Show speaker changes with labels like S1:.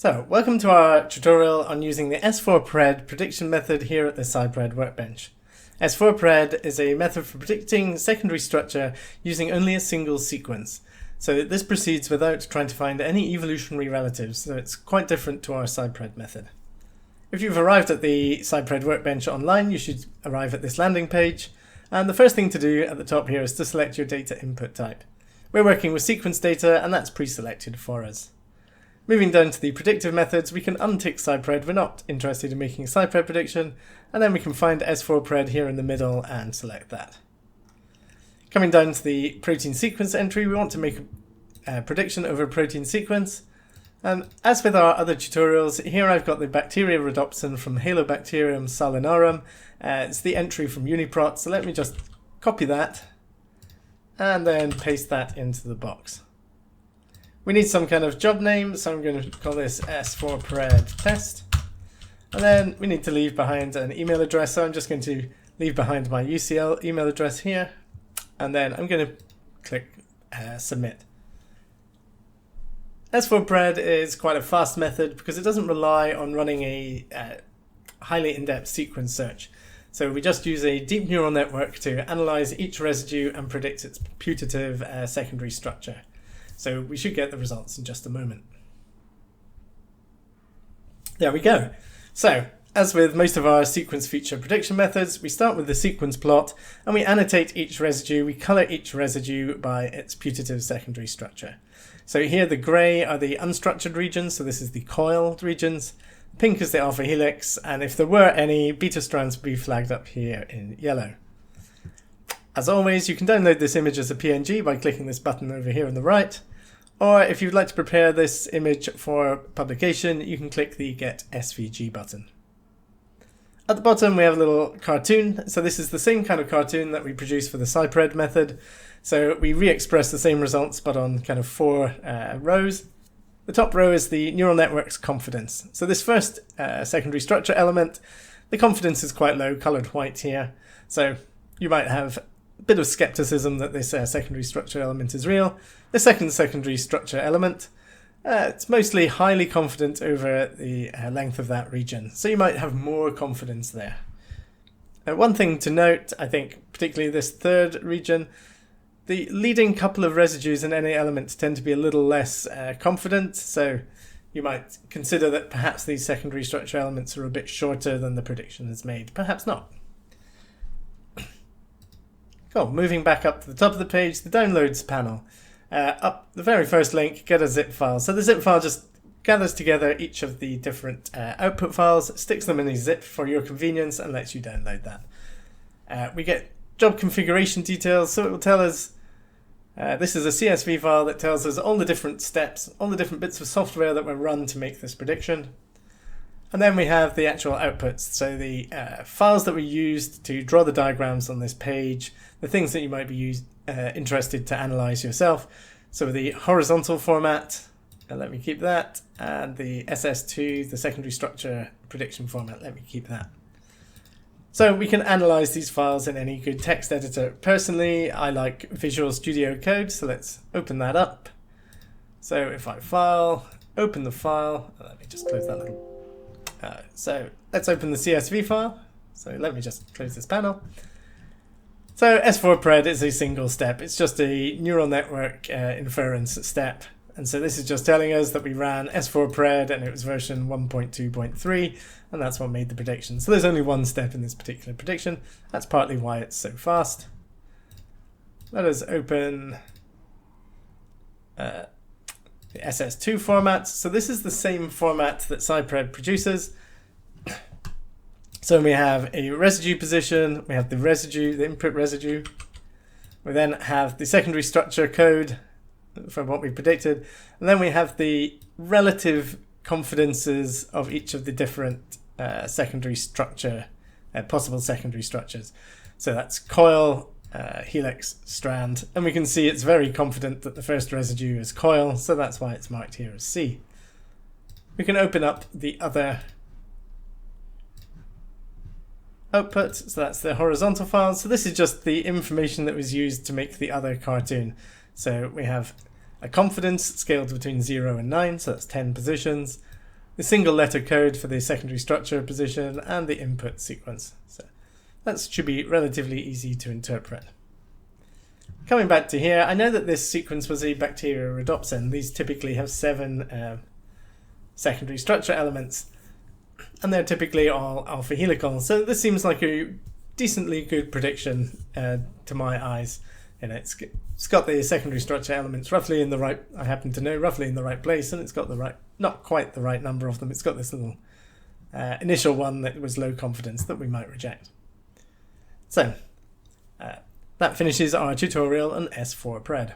S1: So, welcome to our tutorial on using the S4PRED prediction method here at the PSIPRED workbench. S4PRED is a method for predicting secondary structure using only a single sequence. So this proceeds without trying to find any evolutionary relatives, so it's quite different to our PSIPRED method. If you've arrived at the PSIPRED workbench online, you should arrive at this landing page, and the first thing to do at the top here is to select your data input type. We're working with sequence data, and that's pre-selected for us. Moving down to the predictive methods, we can untick PSIPRED. We're not interested in making a PSIPRED prediction, and then we can find S4PRED here in the middle and select that. Coming down to the protein sequence entry, we want to make a prediction over a protein sequence. And as with our other tutorials, here I've got the bacteria rhodopsin from Halobacterium salinarum. It's the entry from Uniprot, so let me just copy that and then paste that into the box. We need some kind of job name, so I'm going to call this S4PRED test. And then we need to leave behind an email address, so I'm just going to leave behind my UCL email address here. And then I'm going to click submit. S4PRED is quite a fast method because it doesn't rely on running a highly in-depth sequence search. So we just use a deep neural network to analyze each residue and predict its putative secondary structure. So we should get the results in just a moment. There we go. So, as with most of our sequence feature prediction methods, we start with the sequence plot and we annotate each residue. We color each residue by its putative secondary structure. So here the gray are the unstructured regions, so this is the coiled regions. Pink is the alpha helix, and if there were any, beta strands would be flagged up here in yellow. As always, you can download this image as a PNG by clicking this button over here on the right, or if you'd like to prepare this image for publication, you can click the Get SVG button. At the bottom we have a little cartoon, so this is the same kind of cartoon that we produce for the PSIPRED method. So we re-express the same results but on kind of four rows. The top row is the neural network's confidence. So this first secondary structure element, the confidence is quite low, coloured white here. So you might have a bit of skepticism that this secondary structure element is real. The second secondary structure element, it's mostly highly confident over the length of that region. So you might have more confidence there. One thing to note, I think, particularly this third region, the leading couple of residues in any element tend to be a little less confident. So you might consider that perhaps these secondary structure elements are a bit shorter than the prediction is made. Perhaps not. Cool. Moving back up to the top of the page, the downloads panel. Up the very first link, get a zip file. So the zip file just gathers together each of the different output files, sticks them in a zip for your convenience, and lets you download that. We get job configuration details, so it will tell us, this is a CSV file that tells us all the different steps, all the different bits of software that were run to make this prediction. And then we have the actual outputs, so the files that we used to draw the diagrams on this page, the things that you might be interested to analyze yourself. So the horizontal format, let me keep that, and the SS2, the secondary structure prediction format, let me keep that. So we can analyze these files in any good text editor. Personally, I like Visual Studio Code, so let's open that up. So if I file, open the file, let me just close that little. So let's open the CSV file. So let me just close this panel. So S4PRED is a single step. It's just a neural network inference step. And so this is just telling us that we ran S4PRED and it was version 1.2.3, and that's what made the prediction. So there's only one step in this particular prediction. That's partly why it's so fast. Let us open the SS2 format. So this is the same format that PSIPRED produces. So we have a residue position, we have the residue, the input residue. We then have the secondary structure code from what we predicted. And then we have the relative confidences of each of the different secondary structure, possible secondary structures. So that's coil, helix, strand, and we can see it's very confident that the first residue is coil, so that's why it's marked here as C. We can open up the other output, so that's the horizontal file. So this is just the information that was used to make the other cartoon. So we have a confidence scaled between 0 and 9, so that's 10 positions. the single letter code for the secondary structure position, and the input sequence. So that should be relatively easy to interpret. Coming back to here, I know that this sequence was a bacteria rhodopsin. These typically have 7 secondary structure elements, and they're typically all alpha helical. So this seems like a decently good prediction to my eyes. It's got the secondary structure elements roughly in the right, I happen to know, roughly in the right place, and it's got the right, not quite the right number of them. It's got this little initial one that was low confidence that we might reject. So that finishes our tutorial on S4PRED.